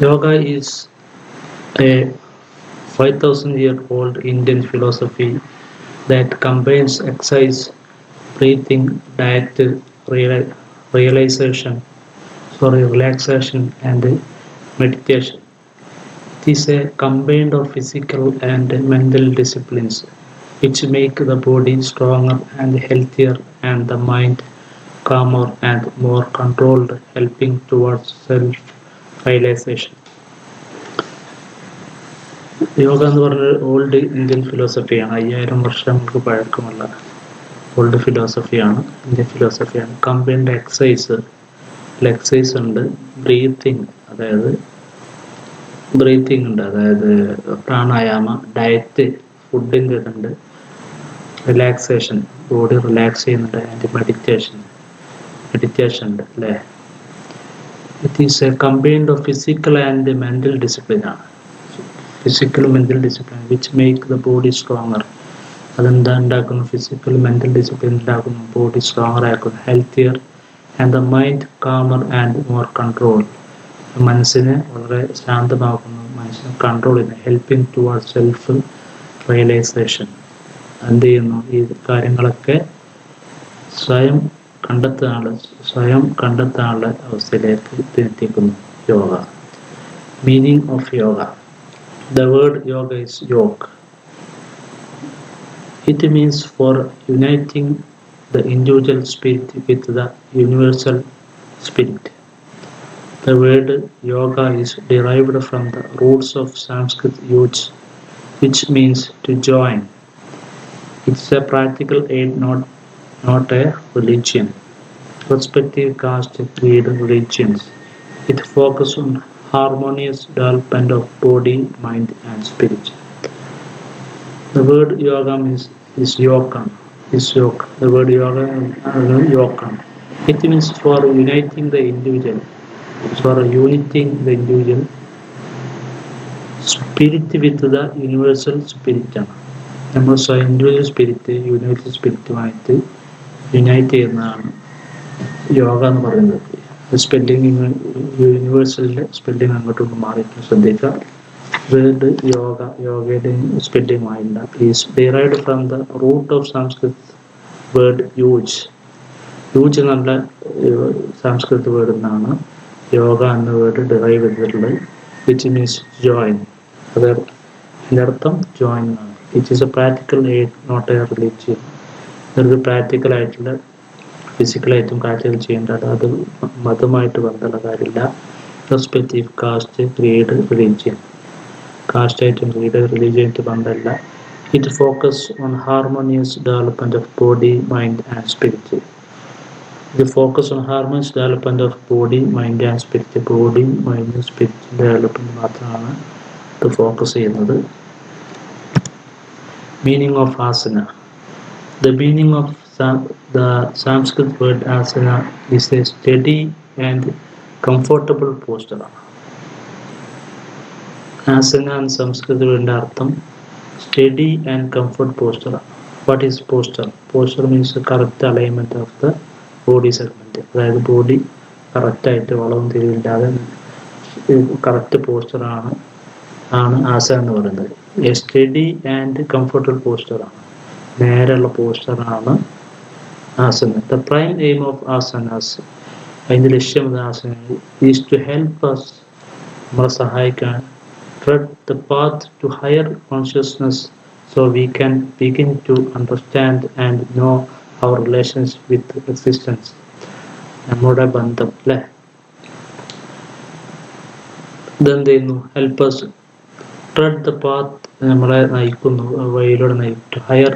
Yoga is a 5,000-year-old Indian philosophy that combines exercise, breathing, diet, realization, relaxation, and meditation. It is a combination of physical and mental disciplines which make the body stronger and healthier and the mind calmer and more controlled, helping towards self-realization. Yoga എന്ന് പറഞ്ഞൊരു old Indian ഫിലോസഫിയാണ്. 5000 വർഷങ്ങൾക്ക് പഴക്കമുള്ള old ഫിലോസഫിയാണ്, Indian ഫിലോസഫിയാണ്. Combined exercise ഉണ്ട്, breathing ഉണ്ട്, അതായത് pranayama, diet, ഫുഡിൻ്റെ ഇതുണ്ട്, റിലാക്സേഷൻ, ബോഡി റിലാക്സ് ചെയ്യുന്നുണ്ട്, ആൻഡ് മെഡിറ്റേഷൻ ഉണ്ട് അല്ലേ. It is a combined of physical and mental discipline ആണ്. Physical mental discipline which make the body stronger. അതെന്താ ഉണ്ടാക്കുന്നു? ഫിസിക്കൽ മെൻ്റൽ ഡിസിപ്ലിൻ ഉണ്ടാക്കുന്നു, ബോഡി സ്ട്രോങ്ങർ ആക്കുന്നു, healthier and the mind calmer and more control. മനസ്സിനെ വളരെ ശാന്തമാക്കുന്നു, മനസ്സിനെ കൺട്രോൾ ചെയ്യുന്നു, helping toward self realization. എന്ത് ചെയ്യുന്നു? ഈ കാര്യങ്ങളൊക്കെ സ്വയം കണ്ടെത്താനുള്ള അവസ്ഥയിലേക്ക് എത്തിക്കുന്നു yoga. Meaning of yoga. The word yoga is yoke. It means for uniting the individual spirit with the universal spirit. The word yoga is derived from the roots of Sanskrit yuj, which means to join. It's a practical aid, not a religion. Respective caste, creed, religions. It focuses on harmonious development of body, mind, and spirit. The word yoga is yokan. The word yoga is yokan. It means for uniting the individual. Spirit with the universal spirit. നമ്മൾ individual spirit universal സ്പിരിറ്റുമായിട്ട് unite ചെയ്യുന്നതാണ് യോഗ എന്ന് പറയുന്നത്. Spelling യൂണിവേഴ്സലിൻ്റെ spelling അങ്ങോട്ടൊന്ന് മാറിയിട്ട് ശ്രദ്ധിക്കുക. Word യോഗയുടെ spelling ആയില്ല. Is derived from the root of Sanskrit word yuj എന്നുള്ള സംസ്കൃത വേർഡ് നിന്നാണ് യോഗ എന്ന വേർഡ് ഡിറൈവ് ചെയ്തിട്ടുള്ളത്. Which means join. അതിൻ്റെ അർത്ഥം ജോയിൻ എന്നാണ്. It is a practical aid, not a religion. ഇതൊരു പ്രാക്ടിക്കലായിട്ടുള്ള ഫിസിക്കലായിട്ടും പ്രാക്ടിക്കൽ ചെയ്യേണ്ടത്, അത് മതമായിട്ട് ബന്ധമുള്ള കാര്യമില്ല. Respective caste, creed, religion. കാസ്റ്റായിട്ടും ക്രീഡ്, റിലീജിയനായിട്ട് ബന്ധമില്ല. It focus on harmonious development of body, mind and spirit. ഇത് focus on harmonious development of body, mind and spirit. Body, mind, spirit development മാത്രമാണ് ഇത് ഫോക്കസ് ചെയ്യുന്നത്. Meaning of asana. The meaning of the Sanskrit word asana is a steady and comfortable posture. Asana and Sanskrit word artham steady and comfort posture. What is posture? Posture means the correct alignment of the body segment. അതായത് body കറക്റ്റായിട്ട് വളവും തിരിവില്ലാതെ correct പോസ്റ്ററാണ് ആസന എന്ന് പറയുന്നത്. A steady and comfortable പോസ്റ്ററാണ്, നേരെയുള്ള പോസ്റ്ററാണ് asana. The prime aim of asanas, അതിൻ്റെ ലക്ഷ്യം asana is to help us, നമ്മളെ സഹായിക്കാൻ, tread the path to higher consciousness so we can begin to understand and know our relations with existence. നമ്മുടെ ബന്ധം അല്ലേ, ഇതെന്ത് ചെയ്യുന്നു? Help us tread the path, നമ്മളെ നയിക്കുന്നു, വഴിയിലൂടെ നയിക്കും. ഹയർ,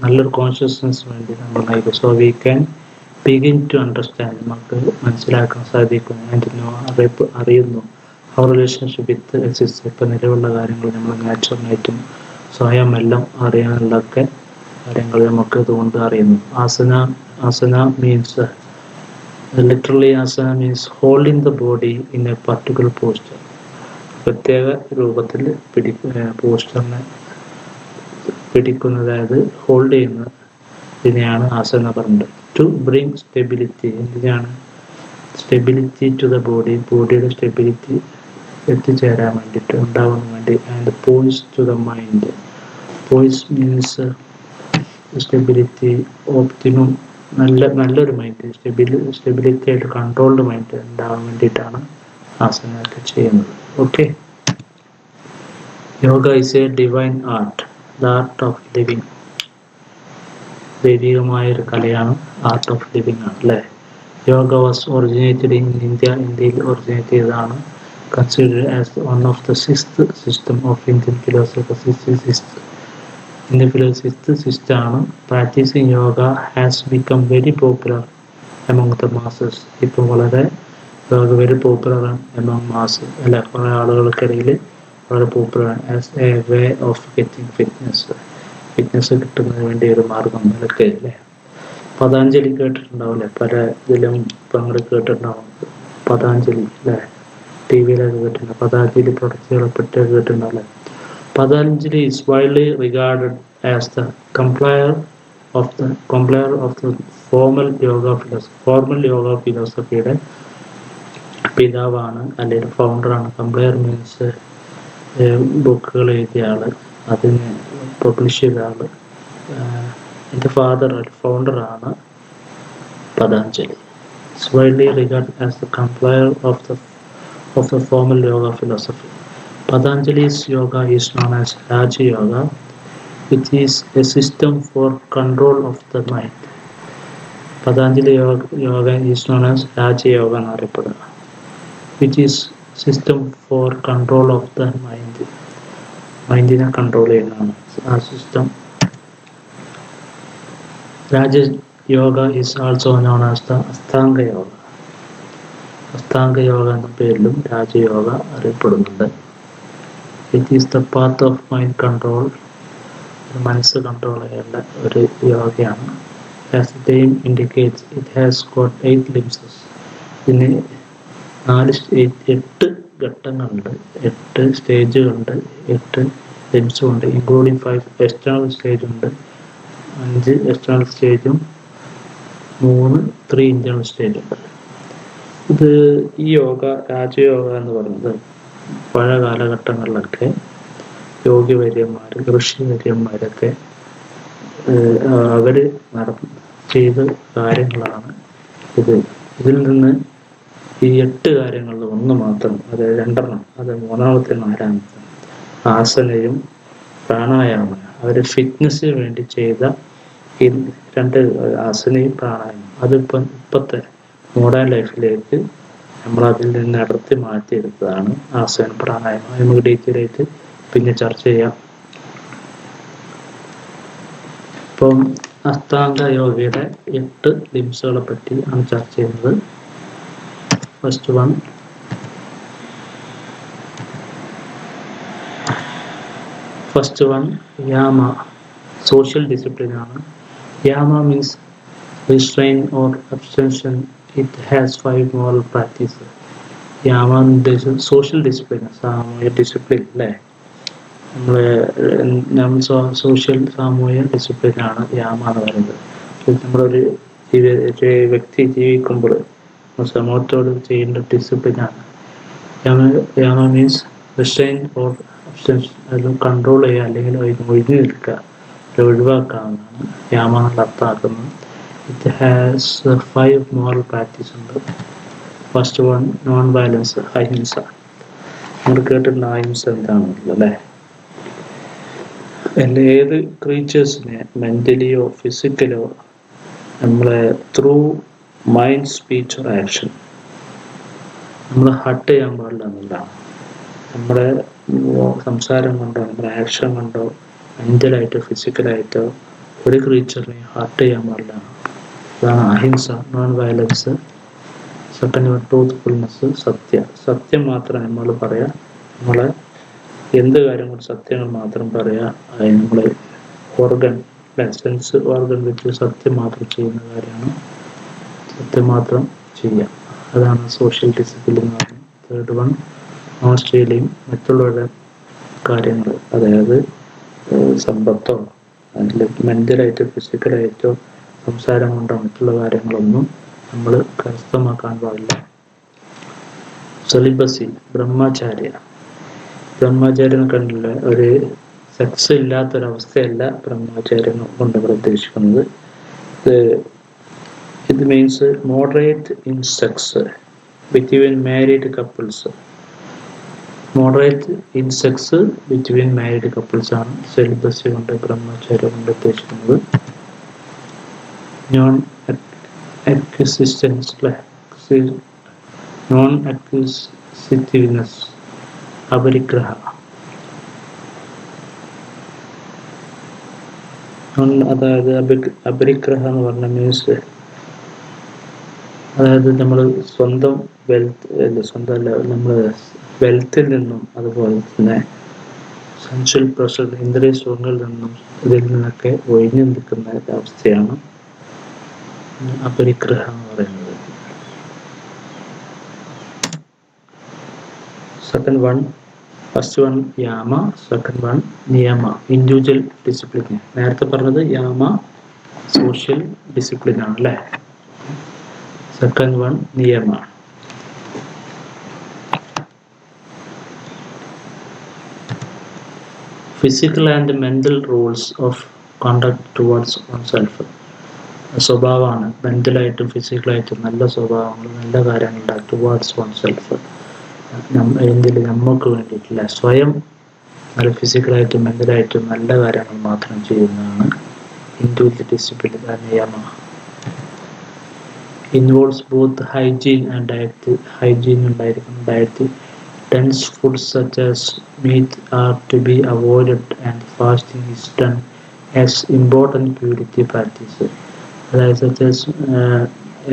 നല്ലൊരു കോൺഷ്യസ്നസ് വേണ്ടി നമ്മൾ നയിക്കും. So we can begin to understand, നമുക്ക് മനസ്സിലാക്കാൻ സാധിക്കും. ആൻഡ് അറിയുന്നു അവർ റിലേഷൻഷിപ്പ് വിത്ത് എക്സിസ്റ്റ്. ഇപ്പം നിലവിലുള്ള കാര്യങ്ങൾ നമ്മൾ നാച്ചുറലായിട്ടും സ്വയം എല്ലാം അറിയാനുള്ളതൊക്കെ കാര്യങ്ങൾ നമുക്ക് ഇതുകൊണ്ട് അറിയുന്നു. Asana means literally asana means holding the body in a particular posture. പ്രത്യേക രൂപത്തിൽ പോസ്റ്ററിനെ പിടിക്കുന്നത്, അതായത് ഹോൾഡ് ചെയ്യുന്നത്, ഇതിനെയാണ് ആസന പറയുന്നത്. To bring stability. എന്തിനാണ്? സ്റ്റെബിലിറ്റി ടു ദ ബോഡി, ബോഡിയുടെ സ്റ്റെബിലിറ്റി എത്തിച്ചേരാൻ വേണ്ടിയിട്ട് ഉണ്ടാവാൻ വേണ്ടി. And poise to the mind. Poise means stability, optimum, നല്ലൊരു മൈൻഡ്, സ്റ്റെബിലിറ്റി ആയിട്ട് കൺട്രോൾഡ് മൈൻഡ് ഉണ്ടാവാൻ വേണ്ടിയിട്ടാണ് ആസനയൊക്കെ ചെയ്യുന്നത്. Okay. Yoga is a divine art, the art of living. ദൈവികമായൊരു കലയാണ്, ആർട്ട് ഓഫ് ലിവിങ് ആണ് അല്ലേ. Yoga was originated in India. ഇന്ത്യയിൽ ഒറിജിനേറ്റ് ചെയ്തതാണ്. Considered as one of the sixth system of Indian philosophy. Indian philosophy system ആണ്. Practising yoga has become very popular among the masses. ഇപ്പം വളരെ yoga very popular among mass അല്ലെ, കുറേ ആളുകൾക്കിടയിൽ വളരെ popular as a way of getting fitness കിട്ടുന്നതിന് വേണ്ടി ഒരു മാർഗം നിലക്കെ അല്ലേ. പതാഞ്ജലി കേട്ടിട്ടുണ്ടാവില്ലേ, പല ഇതിലും കേട്ടിട്ടുണ്ടാവും. പതാഞ്ജലി അല്ലേ, ടി വിയിലൊക്കെ കേട്ടിട്ടുണ്ട്. പതാഞ്ജലി പ്രൊഡക്റ്റുകളെ പറ്റി കേട്ടിട്ടുണ്ടാവില്ലേ. Patanjali is widely regarded as the compiler of the formal yoga philosophy. പിതാവാണ് അല്ലെങ്കിൽ ഫൗണ്ടറാണ്. കംപ്ലയർ മീൻസ് ബുക്കുകൾ എഴുതിയ ആള്, അതിന് പബ്ലിഷ് ചെയ്ത ആള്. എൻ്റെ ഫൗണ്ടറാണ് Patanjali. It's widely regarded as the compiler of the formal yoga philosophy. Patanjali's yoga is known as Raja Yoga, which is a system for control of the mind. Patanjali yoga is known as Raja Yoga എന്നറിയപ്പെടുക, which is system for control of the mind. മൈൻഡിനെ control ചെയ്യുന്നതാണ് ആ system. Raja Yoga is also known as the Ashtanga Yoga. Ashtanga Yoga എന്ന പേരിലും രാജയോഗ അറിയപ്പെടുന്നുണ്ട്. It is the path of mind control. മനസ്സ് control ചെയ്യേണ്ട ഒരു യോഗയാണ്. As the name indicates, it has got 8 limbs. ഇതിന് 8 ഘട്ടങ്ങളുണ്ട്, 8 സ്റ്റേജുകളുണ്ട്, 8 ലിംസും ഉണ്ട്. ഇൻക്ലൂഡിങ് 5 എക്സ്റ്റേണൽ സ്റ്റേജ് ഉണ്ട്, 5 എക്സ്റ്റേണൽ സ്റ്റേജും 3 ഇന്റേണൽ സ്റ്റേജ് ഉണ്ട്. ഇത് ഈ യോഗ, രാജയോഗ എന്ന് പറയുന്നത് പഴയ കാലഘട്ടങ്ങളിലൊക്കെ യോഗിവര്യന്മാർ, ഋഷിവര്യന്മാരൊക്കെ അവർ ചെയ്ത കാര്യങ്ങളാണ് ഇത്. ഇതിൽ നിന്ന് ഈ 8 കാര്യങ്ങളിൽ ഒന്ന് മാത്രം, അത് 2 അത് 3-ാമത്തെ 4-ാമത്തെ ആസനയും പ്രാണായാമം, അവർ ഫിറ്റ്നസ്സിന് വേണ്ടി ചെയ്ത ഈ 2 ആസനയും പ്രാണായാമം, അതിപ്പം ഇപ്പോഴത്തെ മോഡേൺ ലൈഫിലേക്ക് നമ്മൾ അതിൽ നിന്ന് അടർത്തി മാറ്റിയെടുത്തതാണ് ആസന പ്രാണായാമം. നമുക്ക് ഡീറ്റെയിൽ ആയിട്ട് പിന്നെ ചർച്ച ചെയ്യാം. ഇപ്പം അഷ്ടാംഗ യോഗയുടെ 8 ലിംസുകളെ പറ്റി ആണ് ചർച്ച ചെയ്യുന്നത്. First one yama, social discipline ആണ്. Yama means restraint or abstention. It has 5 moral practices. Yama social discipline, സാമൂഹ്യ ഡിസിപ്ലിൻ അല്ലേ. നമ്മൾ സോഷ്യൽ സാമൂഹ്യ ഡിസിപ്ലിനാണ് യാമ എന്ന് പറയുന്നത്. നമ്മളൊരു വ്യക്തി ജീവിക്കുമ്പോൾ സമൂഹത്തോട് ചെയ്യേണ്ട ഡിസിപ്ലിനാണ് യാമ. മീൻസ് റിസ്ട്രെയിൻ ഓർ അബ്സ്റ്റൻഷൻ, അത് കൺട്രോൾ ചെയ്യുക അല്ലെങ്കിൽ ഒഴിഞ്ഞു നിൽക്കുക, ഒഴിവാക്കാവുന്നതാണ് യാമ എന്നുള്ള അർത്ഥമാക്കുന്നത്. ഇറ്റ് ഹാസ് 5 moral പ്രാക്ടീസ് ഉണ്ട്. ഫസ്റ്റ് വൺ നോൺ വയലൻസ്, അഹിംസ. നമ്മൾ കേട്ടിട്ടുണ്ട് അഹിംസ എന്താണെന്നുള്ളത് അല്ലേ. ഏത് ക്രീച്ചേഴ്സിനെ മെൻ്റലിയോ ഫിസിക്കലോ നമ്മളെ through mind, speech or action നമ്മൾ ഹർട്ട് ചെയ്യാൻ പാടില്ല എന്നുള്ളതാണ്. നമ്മുടെ സംസാരം കൊണ്ടോ നമ്മുടെ ആക്ഷൻ കൊണ്ടോ മെൻ്റലായിട്ടോ ഫിസിക്കലായിട്ടോ ഒരു ക്രീച്ചറിനെ ഹർട്ട് ചെയ്യാൻ പാടില്ല. അതാണ് ahimsa, non violence. Second one truthfulness, സത്യം മാത്രം നമ്മൾ പറയാം. നമ്മളെ എന്ത് കാര്യം കൊണ്ട് സത്യങ്ങൾ മാത്രം പറയാം. നമ്മൾ സെൻസ് ഓർഗൻ വെച്ച് സത്യം മാത്രം ചെയ്യുന്ന കാര്യമാണ്, സത്യം മാത്രം ചെയ്യാം. അതാണ് സോഷ്യൽ ഡിസിപ്ലിൻ എന്ന് പറയുന്നത്. തേർഡ് വൺ നോൺ സ്റ്റീലിങ്, മറ്റുള്ളവരുടെ കാര്യങ്ങൾ, അതായത് സമ്പത്തോ അതിൽ മെൻ്റലായിട്ടോ ഫിസിക്കലായിട്ടോ സംസാരം കൊണ്ടോ മറ്റുള്ള കാര്യങ്ങളൊന്നും നമ്മൾ കരസ്ഥമാക്കാൻ പാടില്ല. സെലിബസി, ബ്രഹ്മചാര്യ. ബ്രഹ്മചാര്യം കണ്ടില്ല, ഒരു സെക്സ് ഇല്ലാത്തൊരവസ്ഥയല്ല ബ്രഹ്മചാര്യം കൊണ്ട് ഉദ്ദേശിക്കുന്നത്. ഇത് means moderate in sex between married couples. Moderate in sex between married couples ആണ് സെലിബസി കൊണ്ട് ബ്രഹ്മചാര്യം കൊണ്ട് ഉദ്ദേശിക്കുന്നത്. നോൺ അക്വിസിറ്റീവ്നെസ്, അപരിഗ്രഹ. അതായത് അപരിഗ്രഹ എന്ന് പറഞ്ഞ മീൻസ്, അതായത് നമ്മൾ സ്വന്തം നമ്മൾ വെൽത്തിൽ നിന്നും അതുപോലെ തന്നെ സെൻഷ്വൽ പ്രഷർ, ഇന്ദ്രിയ സുഖങ്ങളിൽ നിന്നും ഇതിൽ നിന്നൊക്കെ ഒഴിഞ്ഞു നിൽക്കുന്ന അവസ്ഥയാണ് അപരിഗ്രഹം എന്ന് പറയുന്നത്. First one yama, second one niyama, individual discipline. നേരത്തെ പറഞ്ഞത് യാമ സോഷ്യൽ ഡിസിപ്ലിൻ ആണ് അല്ലേ. Second one niyama. Physical and mental rules of conduct towards oneself. സ്വഭാവമാണ്, മെന്റലായിട്ടും ഫിസിക്കലായിട്ടും നല്ല സ്വഭാവങ്ങൾ, നല്ല കാര്യങ്ങൾ ടുവേർഡ്സ് ഓൺസെൽഫ്. എന്തിൽ നമുക്ക് വേണ്ടിയിട്ടില്ല, സ്വയം നല്ല ഫിസിക്കലായിട്ടും മെന്റലായിട്ടും നല്ല കാര്യങ്ങൾ മാത്രം ചെയ്യുന്നതാണ് ഇൻഡിവിജ്വൽ ഡിസിപ്ലിൻ നിയമ. Involves both hygiene and diet. Hygiene ഉണ്ടായിരിക്കണം, diet. Dense foods such as meat are to be avoided and fasting is done as important purity practice. അതായത് such as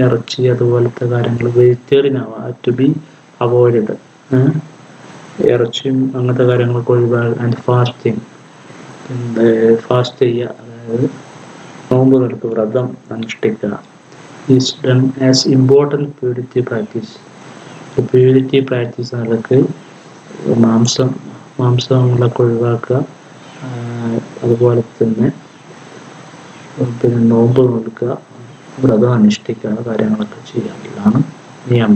ഇറച്ചി അതുപോലത്തെ കാര്യങ്ങൾ വെജിറ്റേറിയൻ ആവാം, ടു ബി അവോയ്ഡഡ്. ഇറച്ചിയും അങ്ങനത്തെ കാര്യങ്ങളൊക്കെ ഒഴിവാക്കുക. ആൻഡ് ഫാസ്റ്റിംഗ്, ഫാസ്റ്റ് ചെയ്യുക, അതായത് നോമ്പ് നിൽക്കുക, വ്രതം അനുഷ്ഠിക്കുക. Is done as important purity practice. Purity practice അതൊക്കെ മാംസങ്ങളൊക്കെ ഒഴിവാക്കുക, അതുപോലെ തന്നെ പിന്നെ നോമ്പ് നിൽക്കുക, വ്രതം അനുഷ്ഠിക്കുക, കാര്യങ്ങളൊക്കെ ചെയ്യാനുള്ളതാണ് niyama.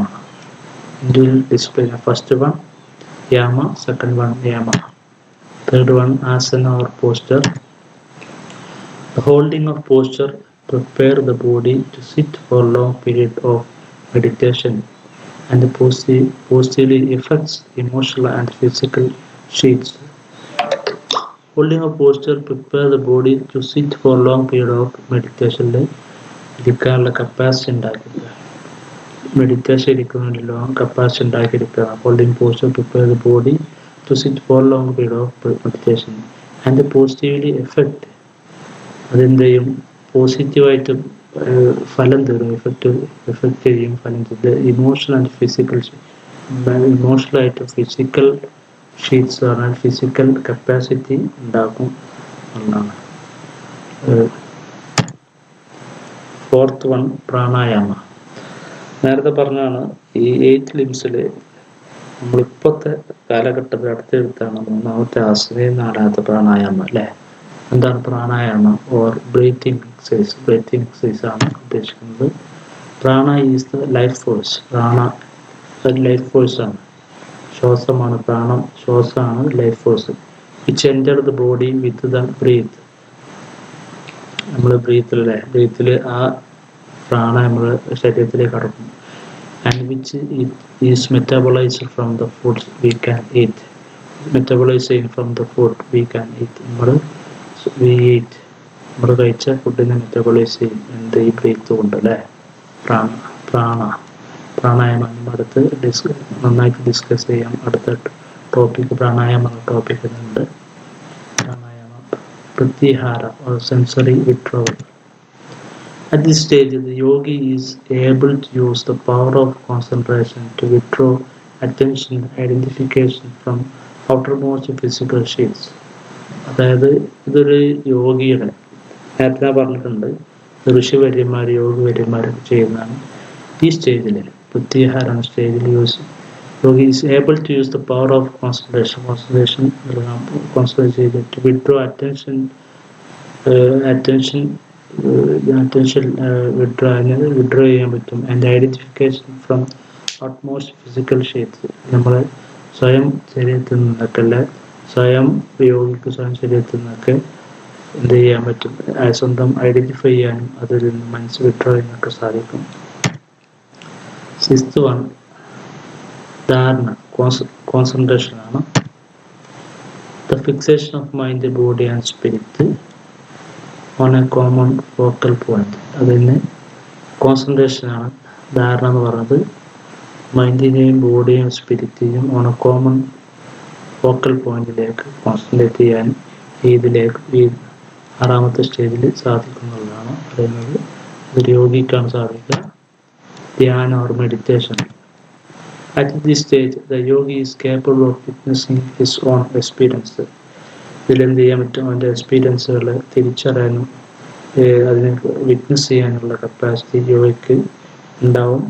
Individual discipline. First one yama, second one niyama. Third one asana or posture. The holding of posture prepare the body to sit for long period of meditation and positively affects emotional and physical states. Holding of posture prepare the body to sit for long period of meditation. ഇരിക്കാനുള്ള capacity ഉണ്ടാക്കിക്കുക, meditation ഇരിക്കുന്നതിന് long capacity ഉണ്ടാക്കിയെടുക്കുക. Holding posture prepare the body to sit for long period of meditation and positively affect. അതെന്തെയും പോസിറ്റീവായിട്ട് ഫലം തരും, affect ചെയ്യും, ഫലം ചെയ്ത് ഇമോഷണൽ ആൻഡ് ഫിസിക്കൽ. ഇമോഷണലായിട്ട് ഫിസിക്കൽ ഷീറ്റ്സ് പറഞ്ഞാൽ ഫിസിക്കൽ കപ്പാസിറ്റി ഉണ്ടാക്കും എന്നാണ്. Fourth one pranayama. നേരത്തെ പറഞ്ഞാണ് ഈ 8 ലിംസിൽ നമ്മളിപ്പോഴത്തെ കാലഘട്ടത്തിൽ അടുത്തെടുത്താണ് മൂന്നാമത്തെ ആസനയും 4ാമത്തെ പ്രാണായാമം അല്ലേ. എന്താണ് പ്രാണായാമം? Or breathing exercise. Breathing exercise ആണ് ഉദ്ദേശിക്കുന്നത്. Prana is the life force. Prana life force ആണ്, ശ്വാസമാണ് പ്രാണം, ശ്വാസമാണ് life force. Which enter the body with the breath. നമ്മൾ ബ്രീത്തിൽ ആ പ്രാണ നമ്മുടെ ശരീരത്തിലേക്ക് കടക്കും. And which is metabolised from the food we can eat. Metabolise from the food we can eat. നമ്മൾ കഴിച്ച ഫുഡിനെ മെറ്റാബോളൈസ് ചെയ്യും എന്ത്? ഈ ബ്രീത്ത് കൊണ്ട് അല്ലേ. പ്രാണായാമം അടുത്ത് നന്നായിട്ട് ഡിസ്കസ് ചെയ്യാം. അടുത്ത ടോപ്പിക് പ്രാണായാമം ടോപ്പിക് ഉണ്ട്. പ്രാണായാമം പ്രത്യാഹാര or sensory withdrawal. At this stage, the yogi is able to use the power of concentration to withdraw attention identification from outermost physical sheets. അതായത് ഇതൊരു യോഗിയുടെ, നേരത്തെ പറഞ്ഞിട്ടുണ്ട്, ഋഷിവര്യന്മാർ യോഗിവര്യന്മാരൊക്കെ ചെയ്യുന്നതാണ്. ഈ സ്റ്റേജിൽ പ്രത്യാഹാര സ്റ്റേജിൽ yogi is able to use the power of concentration to withdraw attention withdraw ചെയ്യാൻ പറ്റും. And identification from utmost physical shades. നമ്മൾ സ്വയം ശരീരത്തിൽ നിന്നൊക്കെ സ്വയം യോഗിക്ക് സ്വയം ശരീരത്തിൽ നിന്നൊക്കെ എന്ത് ചെയ്യാൻ പറ്റും, സ്വന്തം ഐഡന്റിഫൈ ചെയ്യാനും അതിൽ നിന്ന് മനസ്സ് വിട്രോ ചെയ്യാനൊക്കെ സാധിക്കും. 6th one ധാരണ, കോൺസെൻട്രേഷൻ ആണ്. The fixation of mind, body and spirit on a common focal point. അതിന് കോൺസെൻട്രേഷൻ ആണ്. ധാരണ എന്ന് പറയുന്നത് മൈൻഡിനെയും ബോഡിയെയും സ്പിരിറ്റിനെയും ഓൺ എ കോമൺ ഫോക്കൽ പോയിന്റിലേക്ക് കോൺസെൻട്രേറ്റ് ചെയ്യാൻ ഇതിലേക്ക് ഈ 6ാമത്തെ സ്റ്റേജിൽ സാധിക്കുന്നുള്ളതാണ് പറയുന്നത്. ഒരു യോഗിക്കാണ് സാധിക്കുക. ധ്യാന or meditation. At this stage, the yogi is capable of witnessing his own experience. ഇതിലെന്ത് ചെയ്യാൻ പറ്റും, അവൻ്റെ എക്സ്പീരിയൻസുകൾ തിരിച്ചറിയാനും അതിനെ വിറ്റ്നസ് ചെയ്യാനുള്ള കപ്പാസിറ്റി യോഗിക്ക് ഉണ്ടാവും.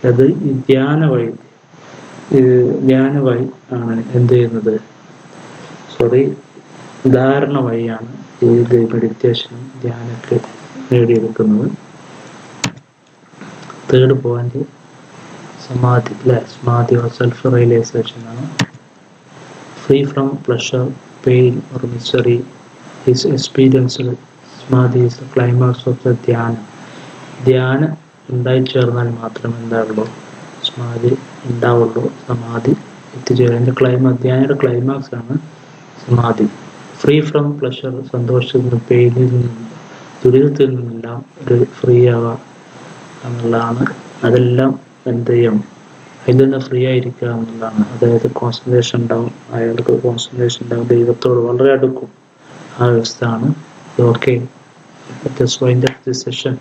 അത് ഈ ധ്യാന വഴി ആണ് എന്ത് ചെയ്യുന്നത്, ധാരണ വഴിയാണ് ഇത് മെഡിറ്റേഷനും ധ്യാനമൊക്കെ നേടിയെടുക്കുന്നത്. 3rd point samadhi. Samadhi or self realisation ആണ്. Free from pleasure, pain or misery is experienced. Samadhi is the climax of the ധ്യാനം. ധ്യാനം ഉണ്ടായിച്ചേർന്നാൽ മാത്രമേ എന്താവുള്ളൂ, സമാധി ഉണ്ടാവുള്ളൂ. സമാധി എത്തിച്ചേരുന്ന ധ്യാനയുടെ ക്ലൈമാക്സ് ആണ് സമാധി. ഫ്രീ ഫ്രം പ്ലഷർ, സന്തോഷത്തിൽ നിന്നും പെയിനിൽ നിന്നും ദുരിതത്തിൽ നിന്നെല്ലാം ഒരു ഫ്രീ ആവുക എന്നുള്ളതാണ്. അതെല്ലാം എന്ത് ചെയ്യും, അതിൽ നിന്ന് ഫ്രീ ആയിരിക്കുക എന്നുള്ളതാണ്. അതായത് കോൺസെൻട്രേഷൻ ഉണ്ടാവും, അയാൾക്ക് കോൺസെൻട്രേഷൻ ഉണ്ടാവും, ദൈവത്തോട് വളരെ അടുക്കും. ആ വ്യവസ്ഥയാണ്. Okay, let us wind up this session.